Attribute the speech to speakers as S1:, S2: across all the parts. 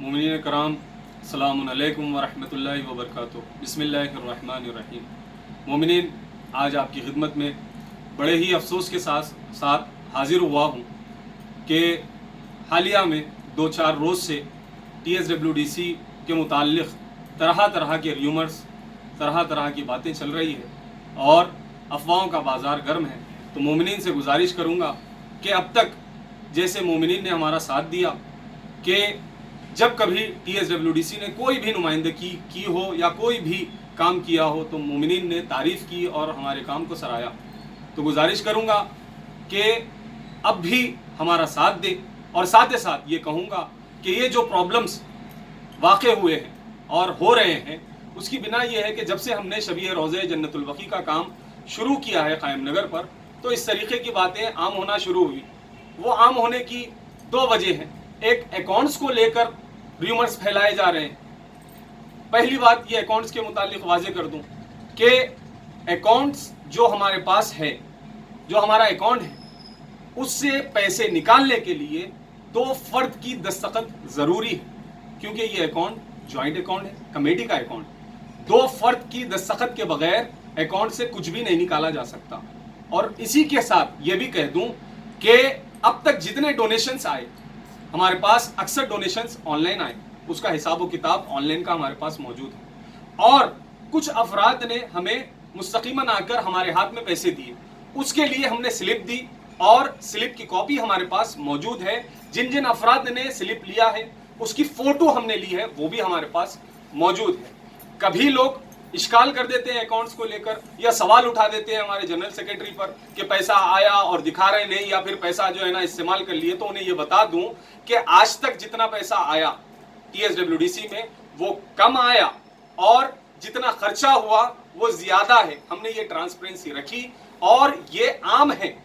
S1: मोमिनीन कराम अस्सलामु अलैकुम व रहमतुल्लाहि व बरकातुहू। बिस्मिल्लाहिर्रहमानिर्रहीम। मोमिनीन, आज आपकी खिदमत में बड़े ही अफसोस के साथ हाजिर हुआ हूँ कि हालिया में 2-4 रोज़ से TSWDC के मुताल्लिक़ तरह तरह के र्यूमर्स, तरह तरह की बातें चल रही है और अफवाहों का बाज़ार गर्म है। तो मोमिनीन से गुजारिश करूँगा कि अब तक जैसे मोमिनीन ने हमारा साथ दिया कि जब कभी TSWDC ने कोई भी नुमाइंदगी की हो या कोई भी काम किया हो तो मोमिनीन ने तारीफ़ की और हमारे काम को सराहा। तो गुजारिश करूँगा कि अब भी हमारा साथ दे और साथ ही साथ ये कहूँगा कि ये जो प्रॉब्लम्स वाक़े हुए हैं और हो रहे हैं उसकी बिना ये है कि जब से हमने शबीह रोज़े जन्नतुल बकी का काम शुरू किया है कायम नगर पर, तो इस तरीके की बातें आम होना शुरू हुई। वो आम होने की 2 वजह हैं। एक, अकाउंट्स को लेकर र्यूमर्स फैलाए जा रहे हैं। पहली बात ये अकाउंट्स के मुतालिक वाज़ेह कर दूं कि अकाउंट्स जो हमारे पास है, जो हमारा अकाउंट है, उससे पैसे निकालने के लिए 2 फर्द की दस्तखत ज़रूरी है, क्योंकि ये अकाउंट जॉइंट अकाउंट है, कमेटी का अकाउंट। 2 फर्द की दस्तखत के बगैर अकाउंट से कुछ भी नहीं निकाला जा सकता। और इसी के साथ ये भी कह दूं कि अब तक जितने डोनेशंस आए हमारे पास, अक्सर डोनेशंस ऑनलाइन आए, उसका हिसाब व किताब ऑनलाइन का हमारे पास मौजूद है। और कुछ अफराद ने हमें मुस्तकीमन आकर हमारे हाथ में पैसे दिए, उसके लिए हमने स्लिप दी और स्लिप की कॉपी हमारे पास मौजूद है। जिन जिन अफराद ने स्लिप लिया है उसकी फ़ोटो हमने ली है, वो भी हमारे पास मौजूद है। कभी लोग इश्काल कर देते हैं अकाउंट्स को लेकर या सवाल उठा देते हैं हमारे जनरल सेक्रेटरी पर कि पैसा आया और दिखा रहे नहीं, या फिर पैसा जो है ना इस्तेमाल कर लिए। तो उन्हें ये बता दूं कि आज तक जितना पैसा आया TSWDC में वो कम आया और जितना खर्चा हुआ वो ज्यादा है। हमने ये ट्रांसपेरेंसी रखी और ये आम है,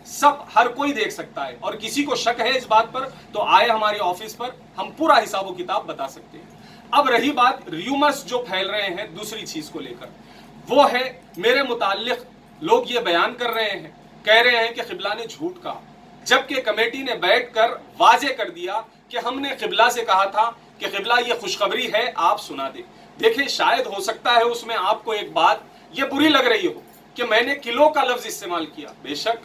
S1: सब हर कोई देख सकता है। और किसी को शक है इस बात पर तो आए हमारे ऑफिस पर, हम पूरा हिसाब किताब बता सकते हैं। अब रही बात र्यूमर्स जो फैल रहे हैं दूसरी चीज को लेकर, वो है मेरे मुताल्लिक लोग ये बयान कर रहे हैं, कह रहे हैं कि क़िबला ने झूठ कहा, जबकि कमेटी ने बैठकर वाज़ेह कर दिया कि हमने क़िबला से कहा था कि क़िबला ये खुशखबरी है, आप सुना दे। देखिए, शायद हो सकता है उसमें आपको एक बात ये बुरी लग रही हो कि मैंने किलो का लफ्ज इस्तेमाल किया। बेशक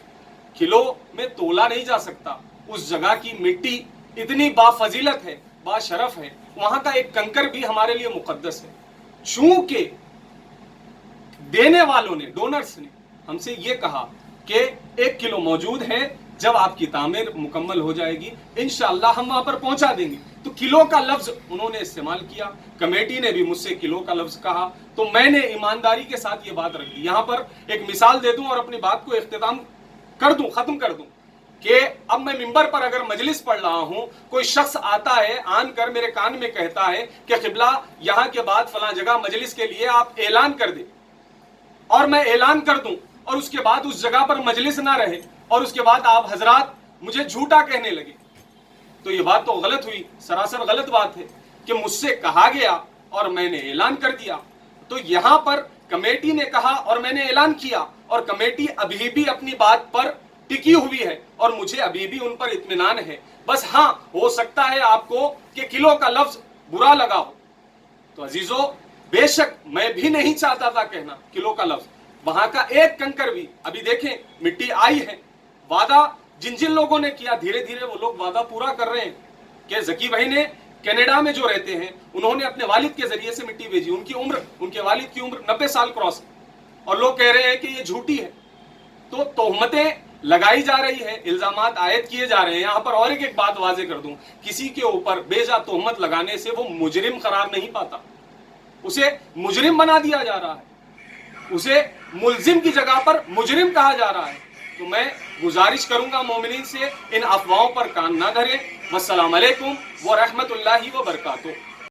S1: किलो में तोला नहीं जा सकता। उस जगह की मिट्टी इतनी बाफजीलत है, बाशरफ है, वहां का एक कंकर भी हमारे लिए मुकद्दस है। चूंकि देने वालों ने, डोनर्स ने हमसे ये कहा कि 1 किलो मौजूद है, जब आपकी तामीर मुकम्मल हो जाएगी इंशाअल्लाह हम वहां पर पहुंचा देंगे। तो किलो का लफ्ज उन्होंने इस्तेमाल किया, कमेटी ने भी मुझसे किलो का लफ्ज कहा, तो मैंने ईमानदारी के साथ ये बात रख दी। यहां पर एक मिसाल दे दूं और अपनी बात को इख्तिताम कर दूं, खत्म कर दूं कि अब मैं मिंबर पर अगर मजलिस पढ़ रहा हूं, कोई शख्स आता है आन कर मेरे कान में कहता है कि क़िबला यहां के बाद फलां जगह मजलिस के लिए आप ऐलान कर दे, और मैं ऐलान कर दूं और उसके बाद उस जगह पर मजलिस ना रहे और उसके बाद आप हजरात मुझे झूठा कहने लगे, तो ये बात तो गलत हुई, सरासर गलत बात है कि मुझसे कहा गया और मैंने ऐलान कर दिया। तो यहां पर कमेटी ने कहा और मैंने ऐलान किया, और कमेटी अभी भी अपनी बात पर टिकी हुई है और मुझे अभी भी उन पर इत्मीनान है। बस हाँ, हो सकता है आपको कि किलो का लफ्ज बुरा लगा हो। तो अजीजों, बेशक मैं भी नहीं चाहता था कहना किलो का लफ्ज, वहां का एक कंकर भी, अभी देखें मिट्टी आई है। वादा जिन जिन लोगों ने किया, धीरे धीरे वो लोग वादा पूरा कर रहे हैं कि जकी भाई ने कनाडा में जो रहते हैं उन्होंने अपने वालिद के जरिए से मिट्टी भेजी, उनके वालिद की उम्र 90 साल क्रॉस है, और लोग कह रहे हैं कि ये झूठी है। तो तोहमतें लगाई जा रही है, इल्जामात आयद किए जा रहे हैं। यहां पर और एक बात वाज़ेह कर दूं, किसी के ऊपर बेजा तोहमत लगाने से वो मुजरिम करार नहीं पाता, उसे मुजरिम बना दिया जा रहा है, उसे मुल्जिम की जगह पर मुजरिम कहा जा रहा है। तो मैं गुजारिश करूंगा मोमिनीन से इन अफवाहों पर कान ना धरें। वस्सलाम अलैकुम व रहमतुल्लाहि व बरकातुहू।